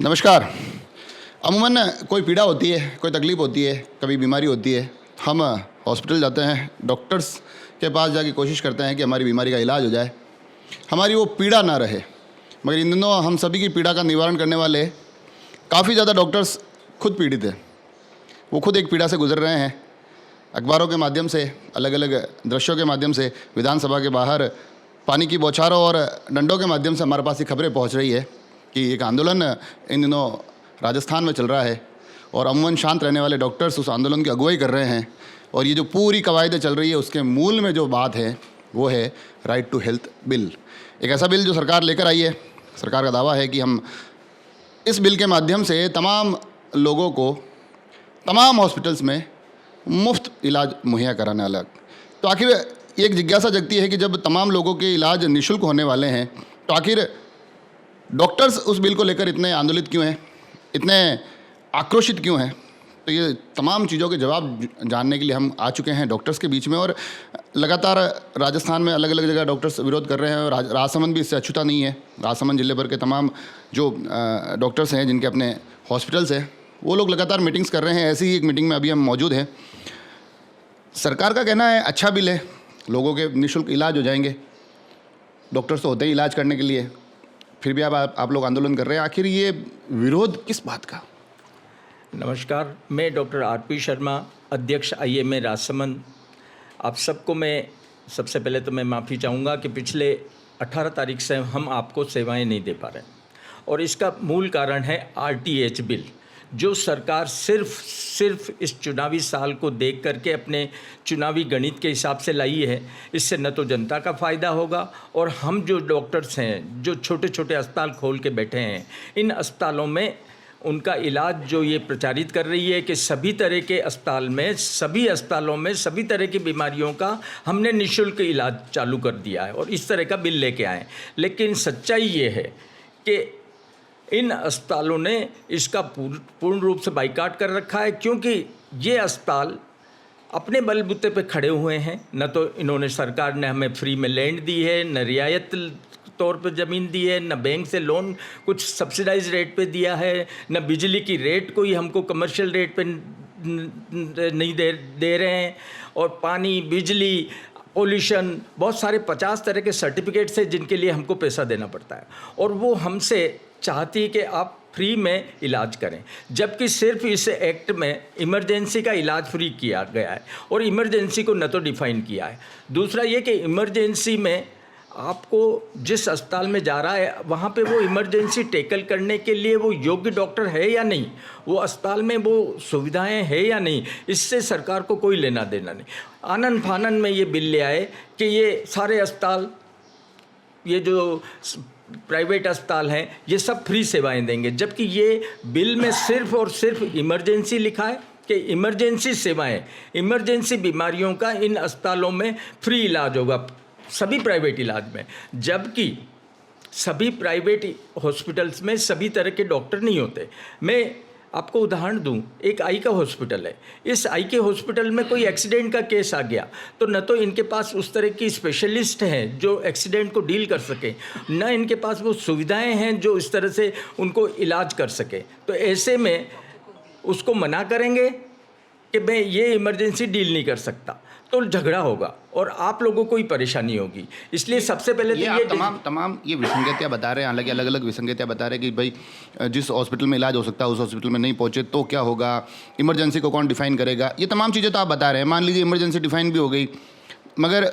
नमस्कार। अमूमन कोई पीड़ा होती है, कोई तकलीफ़ होती है, कभी बीमारी होती है, हम हॉस्पिटल जाते हैं, डॉक्टर्स के पास जाके कोशिश करते हैं कि हमारी बीमारी का इलाज हो जाए, हमारी वो पीड़ा ना रहे। मगर इन दिनों हम सभी की पीड़ा का निवारण करने वाले काफ़ी ज़्यादा डॉक्टर्स खुद पीड़ित हैं। वो खुद एक पीड़ा से गुजर रहे हैं। अखबारों के माध्यम से, अलग अलग दृश्यों के माध्यम से, विधानसभा के बाहर पानी की बौछारों और डंडों के माध्यम से हमारे पास ये खबरें पहुँच रही है कि एक आंदोलन इन दिनों राजस्थान में चल रहा है और अमूमन शांत रहने वाले डॉक्टर्स उस आंदोलन की अगुवाई कर रहे हैं। और ये जो पूरी कवायद चल रही है उसके मूल में जो बात है वो है राइट टू हेल्थ बिल। एक ऐसा बिल जो सरकार लेकर आई है। सरकार का दावा है कि हम इस बिल के माध्यम से तमाम लोगों को तमाम हॉस्पिटल्स में मुफ्त इलाज मुहैया कराने वाला। तो आखिर एक जिज्ञासा जगती है कि जब तमाम लोगों के इलाज निःशुल्क होने वाले हैं तो आखिर डॉक्टर्स उस बिल को लेकर इतने आंदोलित क्यों हैं, इतने आक्रोशित क्यों हैं। तो ये तमाम चीज़ों के जवाब जानने के लिए हम आ चुके हैं डॉक्टर्स के बीच में। और लगातार राजस्थान में अलग अलग जगह डॉक्टर्स विरोध कर रहे हैं और राजसमंद भी इससे अछूता नहीं है। राजसमंद जिले भर के तमाम जो डॉक्टर्स हैं जिनके अपने हॉस्पिटल्स हैं वो लोग लगातार मीटिंग्स कर रहे हैं। ऐसी ही एक मीटिंग में अभी हम मौजूद हैं। सरकार का कहना है अच्छा बिल है, लोगों के निःशुल्क इलाज हो जाएंगे। डॉक्टर्स तो होते ही इलाज करने के लिए, फिर भी आप लोग आंदोलन कर रहे हैं। आखिर ये विरोध किस बात का? नमस्कार, मैं डॉक्टर आरपी शर्मा, अध्यक्ष आईएमए राजसमंद। आप सबको मैं सबसे पहले तो मैं माफ़ी चाहूँगा कि पिछले 18 तारीख से हम आपको सेवाएं नहीं दे पा रहे हैं और इसका मूल कारण है आरटीएच बिल, जो सरकार सिर्फ इस चुनावी साल को देख करके अपने चुनावी गणित के हिसाब से लाई है। इससे न तो जनता का फ़ायदा होगा और हम जो डॉक्टर्स हैं जो छोटे छोटे अस्पताल खोल के बैठे हैं, इन अस्पतालों में उनका इलाज जो ये प्रचारित कर रही है कि सभी तरह के अस्पताल में, सभी अस्पतालों में सभी तरह की बीमारियों का हमने निःशुल्क इलाज चालू कर दिया है और इस तरह का बिल लेके आए। लेकिन सच्चाई ये है कि इन अस्पतालों ने इसका पूर्ण रूप से बाइकाट कर रखा है, क्योंकि ये अस्पताल अपने बलबूते पे खड़े हुए हैं। न तो इन्होंने, सरकार ने हमें फ्री में लैंड दी है, न रियायत तौर पे ज़मीन दी है, न बैंक से लोन कुछ सब्सिडाइज रेट पे दिया है, न बिजली की रेट कोई हमको कमर्शियल रेट पे नहीं दे रहे हैं। और पानी, बिजली, पोल्यूशन, बहुत सारे 50 तरह के सर्टिफिकेट्स हैं जिनके लिए हमको पैसा देना पड़ता है और वो हमसे चाहती है कि आप फ्री में इलाज करें, जबकि सिर्फ इस एक्ट में इमरजेंसी का इलाज फ्री किया गया है और इमरजेंसी को न तो डिफ़ाइन किया है। दूसरा ये कि इमरजेंसी में आपको जिस अस्पताल में जा रहा है वहाँ पे वो इमरजेंसी टैकल करने के लिए वो योग्य डॉक्टर है या नहीं, वो अस्पताल में वो सुविधाएं है या नहीं, इससे सरकार को कोई लेना देना नहीं। आनन फानन में ये बिल ले आए कि ये सारे अस्पताल, ये जो प्राइवेट अस्पताल हैं, ये सब फ्री सेवाएं देंगे, जबकि ये बिल में सिर्फ और सिर्फ इमरजेंसी लिखा है कि इमरजेंसी सेवाएं, इमरजेंसी बीमारियों का इन अस्पतालों में फ्री इलाज होगा, सभी प्राइवेट इलाज में। जबकि सभी प्राइवेट हॉस्पिटल्स में सभी तरह के डॉक्टर नहीं होते। मैं आपको उदाहरण दूं, एक आई का हॉस्पिटल है। इस आई के हॉस्पिटल में कोई एक्सीडेंट का केस आ गया तो न तो इनके पास उस तरह की स्पेशलिस्ट हैं जो एक्सीडेंट को डील कर सकें, न इनके पास वो सुविधाएं हैं जो इस तरह से उनको इलाज कर सके। तो ऐसे में उसको मना करेंगे कि मैं ये इमरजेंसी डील नहीं कर सकता, तो झगड़ा होगा और आप लोगों को ही परेशानी होगी। इसलिए सबसे पहले तो ये तमाम ये विसंगतियाँ बता रहे हैं, हालांकि अलग अलग विसंगतियाँ बता रहे हैं कि भाई जिस हॉस्पिटल में इलाज हो सकता है उस हॉस्पिटल में नहीं पहुँचे तो क्या होगा, इमरजेंसी को कौन डिफाइन करेगा, ये तमाम चीज़ें तो आप बता रहे हैं। मान लीजिए इमरजेंसी डिफाइन भी हो गई, मगर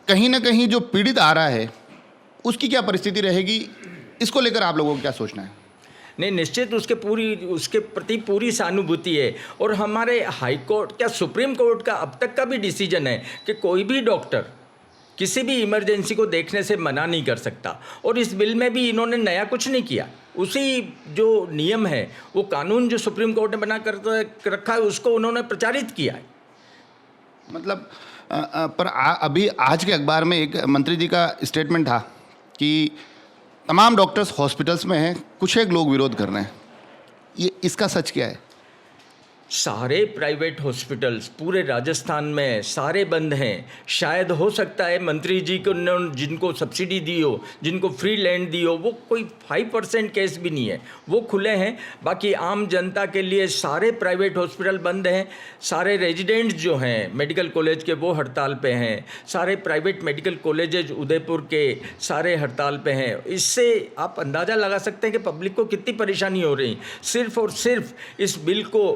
कहीं ना कहीं जो पीड़ित आ रहा है उसकी क्या परिस्थिति रहेगी, इसको लेकर आप लोगों को क्या सोचना है? नहीं, निश्चित उसके प्रति पूरी सहानुभूति है और हमारे हाई कोर्ट, क्या सुप्रीम कोर्ट का अब तक का भी डिसीजन है कि कोई भी डॉक्टर किसी भी इमरजेंसी को देखने से मना नहीं कर सकता। और इस बिल में भी इन्होंने नया कुछ नहीं किया, उसी जो नियम है, वो कानून जो सुप्रीम कोर्ट ने बना कर रखा है उसको उन्होंने प्रचारित किया है। मतलब अभी आज के अखबार में एक मंत्री जी का स्टेटमेंट था कि तमाम डॉक्टर्स हॉस्पिटल्स में हैं, कुछ एक लोग विरोध कर रहे हैं। ये इसका सच क्या है? सारे प्राइवेट हॉस्पिटल्स पूरे राजस्थान में सारे बंद हैं। शायद हो सकता है मंत्री जी को जिनको सब्सिडी दी हो, जिनको फ्री लैंड दी हो, वो कोई 5% केस भी नहीं है, वो खुले हैं। बाकी आम जनता के लिए सारे प्राइवेट हॉस्पिटल बंद हैं। सारे रेजिडेंट्स जो हैं मेडिकल कॉलेज के वो हड़ताल पे हैं। सारे प्राइवेट मेडिकल कॉलेजेज उदयपुर के सारे हड़ताल पे हैं। इससे आप अंदाज़ा लगा सकते हैं कि पब्लिक को कितनी परेशानी हो रही। सिर्फ और सिर्फ इस बिल को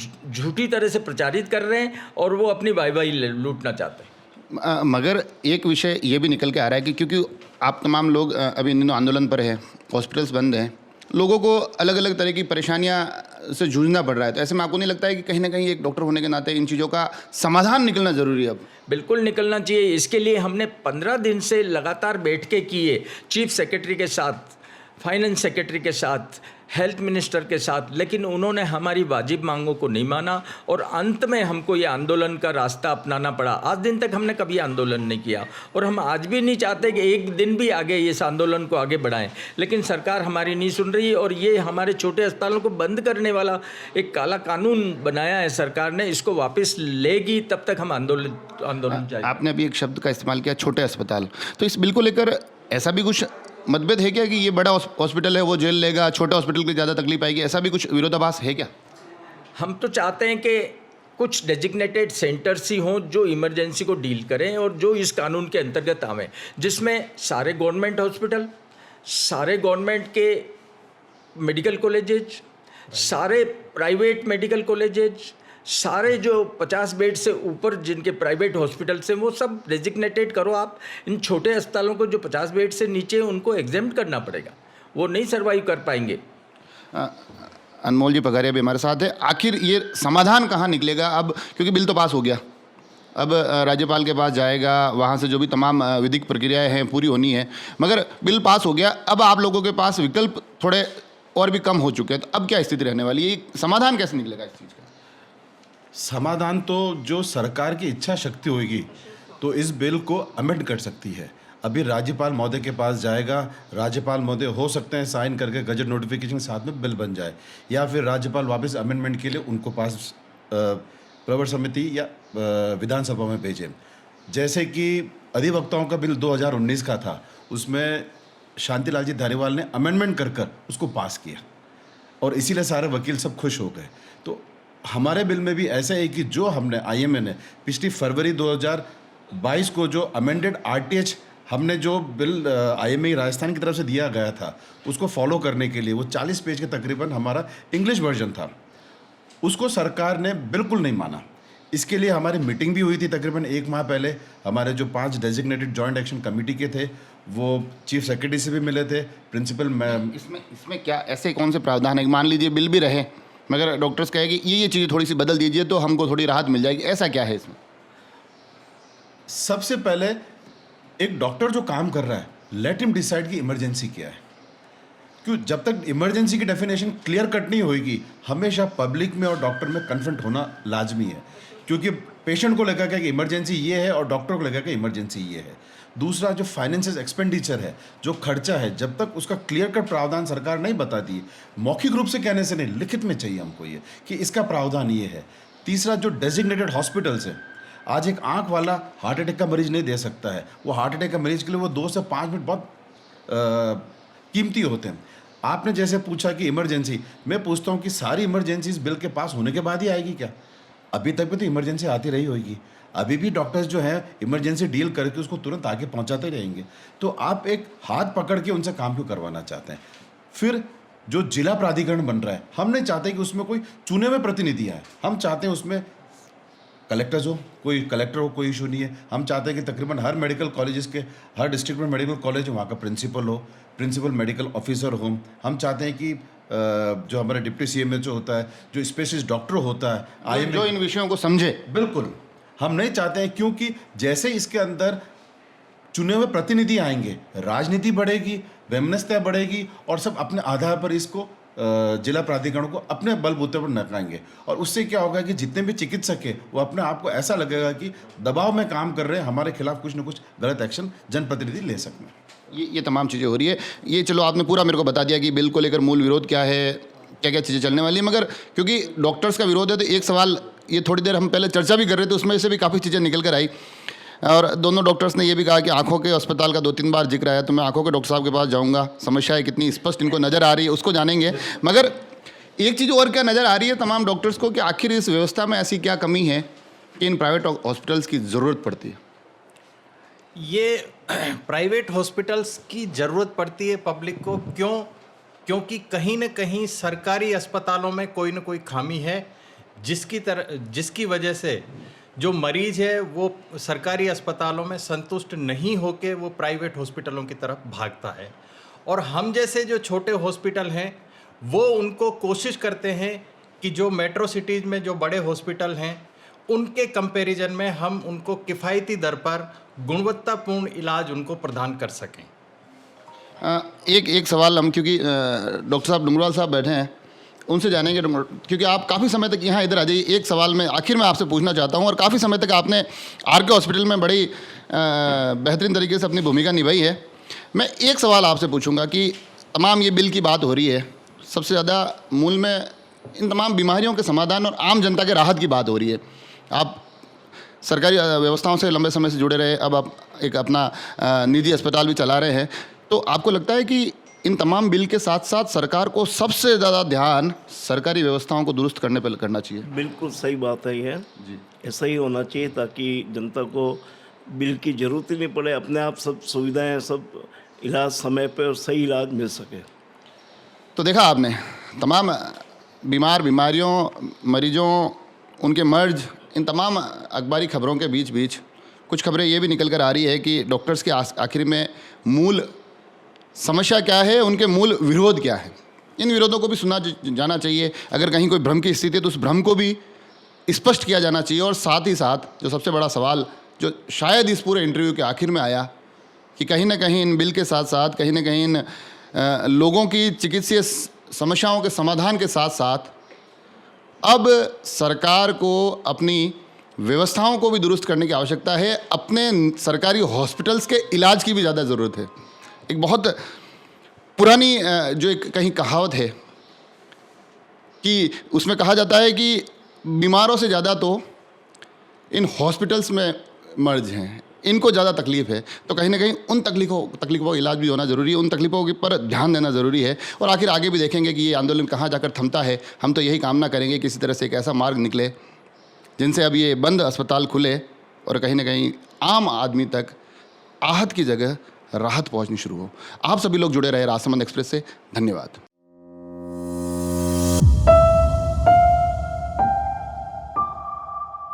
झूठी तरह से प्रचारित कर रहे हैं और वो अपनी वाहवाही लूटना चाहते हैं। मगर एक विषय ये भी निकल के आ रहा है कि क्योंकि आप तमाम लोग अभी इन दिनों आंदोलन पर हैं, हॉस्पिटल्स बंद हैं, लोगों को अलग अलग तरह की परेशानियां से जूझना पड़ रहा है, तो ऐसे में आपको नहीं लगता है कि कहीं ना कहीं एक डॉक्टर होने के नाते इन चीज़ों का समाधान निकलना ज़रूरी है? अब बिल्कुल निकलना चाहिए। इसके लिए हमने 15 दिन से लगातार बैठकें किए चीफ सेक्रेटरी के साथ, फाइनेंस सेक्रेटरी के साथ, हेल्थ मिनिस्टर के साथ, लेकिन उन्होंने हमारी वाजिब मांगों को नहीं माना और अंत में हमको ये आंदोलन का रास्ता अपनाना पड़ा। आज दिन तक हमने कभी आंदोलन नहीं किया और हम आज भी नहीं चाहते कि एक दिन भी आगे इस आंदोलन को आगे बढ़ाएं, लेकिन सरकार हमारी नहीं सुन रही और ये हमारे छोटे अस्पतालों को बंद करने वाला एक काला कानून बनाया है सरकार ने। इसको वापस लेगी तब तक हम आंदोलन जाएंगे। आपने अभी एक शब्द का इस्तेमाल किया, छोटे अस्पताल, तो इस बिल को लेकर ऐसा भी कुछ मतभेद है क्या कि ये बड़ा हॉस्पिटल है वो जेल लेगा, छोटे हॉस्पिटल की ज़्यादा तकलीफ आएगी, ऐसा भी कुछ विरोधाभास है क्या? हम तो चाहते हैं कि कुछ डेजिग्नेटेड सेंटर्स ही हों जो इमरजेंसी को डील करें और जो इस कानून के अंतर्गत आवें, जिसमें सारे गवर्नमेंट हॉस्पिटल, सारे गवर्नमेंट के मेडिकल कॉलेजेज, सारे प्राइवेट मेडिकल कॉलेजेज, सारे जो 50 बेड से ऊपर जिनके प्राइवेट हॉस्पिटल्स हैं वो सब डेजिग्नेटेड करो। आप इन छोटे अस्पतालों को जो 50 बेड से नीचे उनको एग्जेम्प्ट करना पड़ेगा, वो नहीं सर्वाइव कर पाएंगे। अनमोल जी पगारिया भी हमारे साथ है। आखिर ये समाधान कहाँ निकलेगा अब, क्योंकि बिल तो पास हो गया, अब राज्यपाल के पास जाएगा, वहाँ से जो भी तमाम विधिक प्रक्रियाएं हैं पूरी होनी है, मगर बिल पास हो गया, अब आप लोगों के पास विकल्प थोड़े और भी कम हो चुके हैं, तो अब क्या स्थिति रहने वाली है? समाधान कैसे निकलेगा इस चीज़ का? समाधान तो जो सरकार की इच्छा शक्ति होगी तो इस बिल को अमेंड कर सकती है। अभी राज्यपाल महोदय के पास जाएगा, राज्यपाल महोदय हो सकते हैं साइन करके गजट नोटिफिकेशन के साथ में बिल बन जाए, या फिर राज्यपाल वापस अमेंडमेंट के लिए उनको पास प्रवर समिति या विधानसभा में भेजें। जैसे कि अधिवक्ताओं का बिल 2019 का था, उसमें शांतिलाल जी धारीवाल ने अमेंडमेंट कर कर उसको पास किया और इसीलिए सारे वकील सब खुश हो गए। तो हमारे बिल में भी ऐसा है कि जो हमने आईएमए ने पिछली फरवरी 2022 को जो अमेंडेड आरटीएच हमने जो बिल आईएमए राजस्थान की तरफ से दिया गया था उसको फॉलो करने के लिए वो 40 पेज के तकरीबन हमारा इंग्लिश वर्जन था, उसको सरकार ने बिल्कुल नहीं माना। इसके लिए हमारी मीटिंग भी हुई थी तकरीबन 1 माह पहले। हमारे जो 5 डेजिग्नेटेड जॉइंट एक्शन कमेटी के थे वो चीफ सेक्रेटरी से भी मिले थे, प्रिंसिपल। इसमें क्या ऐसे कौन से प्रावधान है? मान लीजिए बिल भी रहे मगर डॉक्टर्स कहे कि ये चीज़ें थोड़ी सी बदल दीजिए तो हमको थोड़ी राहत मिल जाएगी, ऐसा क्या है इसमें? सबसे पहले एक डॉक्टर जो काम कर रहा है, लेट हिम डिसाइड कि इमरजेंसी क्या है। क्यों? जब तक इमरजेंसी की डेफिनेशन क्लियर कट नहीं होगी, हमेशा पब्लिक में और डॉक्टर में कन्फ्रंट होना लाजमी है, क्योंकि पेशेंट को लगा कि इमरजेंसी ये है और डॉक्टर को लगा कि इमरजेंसी ये है। दूसरा जो फाइनेंशियल एक्सपेंडिचर है, जो खर्चा है, जब तक उसका क्लियर कट प्रावधान सरकार नहीं बताती, मौखिक रूप से कहने से नहीं, लिखित में चाहिए हमको ये कि इसका प्रावधान ये है। तीसरा जो डेजिग्नेटेड हॉस्पिटल्स है, आज एक आंख वाला हार्ट अटैक का मरीज नहीं दे सकता है, वो हार्ट अटैक का मरीज के लिए वो 2 से 5 मिनट बहुत कीमती होते हैं। आपने जैसे पूछा कि इमरजेंसी, मैं पूछता हूँ कि सारी इमरजेंसी इस बिल के पास होने के बाद ही आएगी क्या? अभी तक भी तो इमरजेंसी आती रही होगी, अभी भी डॉक्टर्स जो हैं इमरजेंसी डील करके उसको तुरंत आगे पहुंचाते रहेंगे। तो आप एक हाथ पकड़ के उनसे काम क्यों करवाना चाहते हैं? फिर जो जिला प्राधिकरण बन रहा है, हम नहीं चाहते कि उसमें कोई चुने हुए प्रतिनिधि आए, हम चाहते हैं उसमें कलेक्टर्स हो, कोई कलेक्टर हो, कोई इशू नहीं है। हम चाहते हैं कि तकरीबन हर मेडिकल कॉलेजेस के, हर डिस्ट्रिक्ट में मेडिकल कॉलेज हो, वहाँ का प्रिंसिपल हो, प्रिंसिपल मेडिकल ऑफिसर हो। हम चाहते हैं कि जो हमारा डिप्टी CMHO होता है, जो स्पेशलिस्ट डॉक्टर होता है, जो इन विषयों को समझे। बिल्कुल हम नहीं चाहते हैं, क्योंकि जैसे इसके अंदर चुने हुए प्रतिनिधि आएंगे, राजनीति बढ़ेगी, वैमनस्यता बढ़ेगी और सब अपने आधार पर इसको जिला प्राधिकरण को अपने बलबूते पर नकाएंगे। और उससे क्या होगा कि जितने भी चिकित्सक हैं वो अपने आप को ऐसा लगेगा कि दबाव में काम कर रहे हैं, हमारे खिलाफ कुछ ना कुछ गलत एक्शन जनप्रतिनिधि ले सकते हैं। ये तमाम चीज़ें हो रही है। ये चलो आपने पूरा मेरे को बता दिया कि बिल को लेकर मूल विरोध क्या है, क्या क्या चीज़ें चलने वाली हैं। मगर क्योंकि डॉक्टर्स का विरोध है तो एक सवाल ये थोड़ी देर हम पहले चर्चा भी कर रहे थे, उसमें से भी काफ़ी चीज़ें निकल कर आई और दोनों डॉक्टर्स ने ये भी कहा कि आंखों के अस्पताल का 2-3 बार जिक्र आया, तो मैं आंखों के डॉक्टर साहब के पास जाऊंगा, समस्याएं कितनी स्पष्ट इनको नज़र आ रही है उसको जानेंगे। मगर एक चीज़ और क्या नज़र आ रही है तमाम डॉक्टर्स को कि आखिर इस व्यवस्था में ऐसी क्या कमी है कि इन प्राइवेट हॉस्पिटल्स की ज़रूरत पड़ती है। ये प्राइवेट हॉस्पिटल्स की ज़रूरत पड़ती है पब्लिक को, क्योंकि कहीं न कहीं सरकारी अस्पतालों में कोई न कोई खामी है जिसकी वजह से जो मरीज़ है वो सरकारी अस्पतालों में संतुष्ट नहीं होकर वो प्राइवेट हॉस्पिटलों की तरफ भागता है। और हम जैसे जो छोटे हॉस्पिटल हैं वो उनको कोशिश करते हैं कि जो मेट्रो सिटीज़ में जो बड़े हॉस्पिटल हैं उनके कंपैरिजन में हम उनको किफ़ायती दर पर गुणवत्तापूर्ण इलाज उनको प्रदान कर सकें। एक सवाल हम, क्योंकि डॉक्टर साहब डुंगरवाल साहब बैठे हैं, उनसे जानेंगे, क्योंकि आप काफ़ी समय तक यहाँ इधर आ जाइए। एक सवाल मैं आखिर में आपसे पूछना चाहता हूँ, और काफ़ी समय तक आपने आरके हॉस्पिटल में बड़ी बेहतरीन तरीके से अपनी भूमिका निभाई है। मैं एक सवाल आपसे पूछूंगा कि तमाम ये बिल की बात हो रही है, सबसे ज़्यादा मूल में इन तमाम बीमारियों के समाधान और आम जनता के राहत की बात हो रही है। आप सरकारी व्यवस्थाओं से लंबे समय से जुड़े रहे, अब आप एक अपना निजी अस्पताल भी चला रहे हैं, तो आपको लगता है कि इन तमाम बिल के साथ साथ सरकार को सबसे ज़्यादा ध्यान सरकारी व्यवस्थाओं को दुरुस्त करने पर करना चाहिए? बिल्कुल सही बात है ये जी। ऐसा ही होना चाहिए ताकि जनता को बिल की ज़रूरत ही नहीं पड़े, अपने आप सब सुविधाएं, सब इलाज समय पर और सही इलाज मिल सके। तो देखा आपने तमाम बीमारियों, मरीजों, उनके मर्ज, इन तमाम अखबारी खबरों के बीच कुछ खबरें ये भी निकल कर आ रही है कि डॉक्टर्स के आखिर में मूल समस्या क्या है, उनके मूल विरोध क्या है। इन विरोधों को भी सुना जाना चाहिए। अगर कहीं कोई भ्रम की स्थिति है तो उस भ्रम को भी स्पष्ट किया जाना चाहिए। और साथ ही साथ जो सबसे बड़ा सवाल जो शायद इस पूरे इंटरव्यू के आखिर में आया कि कहीं ना कहीं इन बिल के साथ साथ कहीं ना कहीं इन लोगों की चिकित्सीय समस्याओं के समाधान के साथ साथ अब सरकार को अपनी व्यवस्थाओं को भी दुरुस्त करने की आवश्यकता है। अपने सरकारी हॉस्पिटल्स के इलाज की भी ज़्यादा ज़रूरत है। एक बहुत पुरानी जो एक कहीं कहावत है कि उसमें कहा जाता है कि बीमारों से ज़्यादा तो इन हॉस्पिटल्स में मर्ज हैं, इनको ज़्यादा तकलीफ़ है। तो कहीं ना कहीं उन तकलीफ़ों का इलाज भी होना ज़रूरी है, उन तकलीफ़ों के पर ध्यान देना ज़रूरी है। और आखिर आगे भी देखेंगे कि ये आंदोलन कहाँ जाकर थमता है। हम तो यही कामना करेंगे किसी तरह से एक ऐसा मार्ग निकले जिनसे अब ये बंद अस्पताल खुले और कहीं ना कहीं आम आदमी तक आहत की जगह राहत पहुंचनी शुरू हो। आप सभी लोग जुड़े रहे राजसमंद एक्सप्रेस से। धन्यवाद।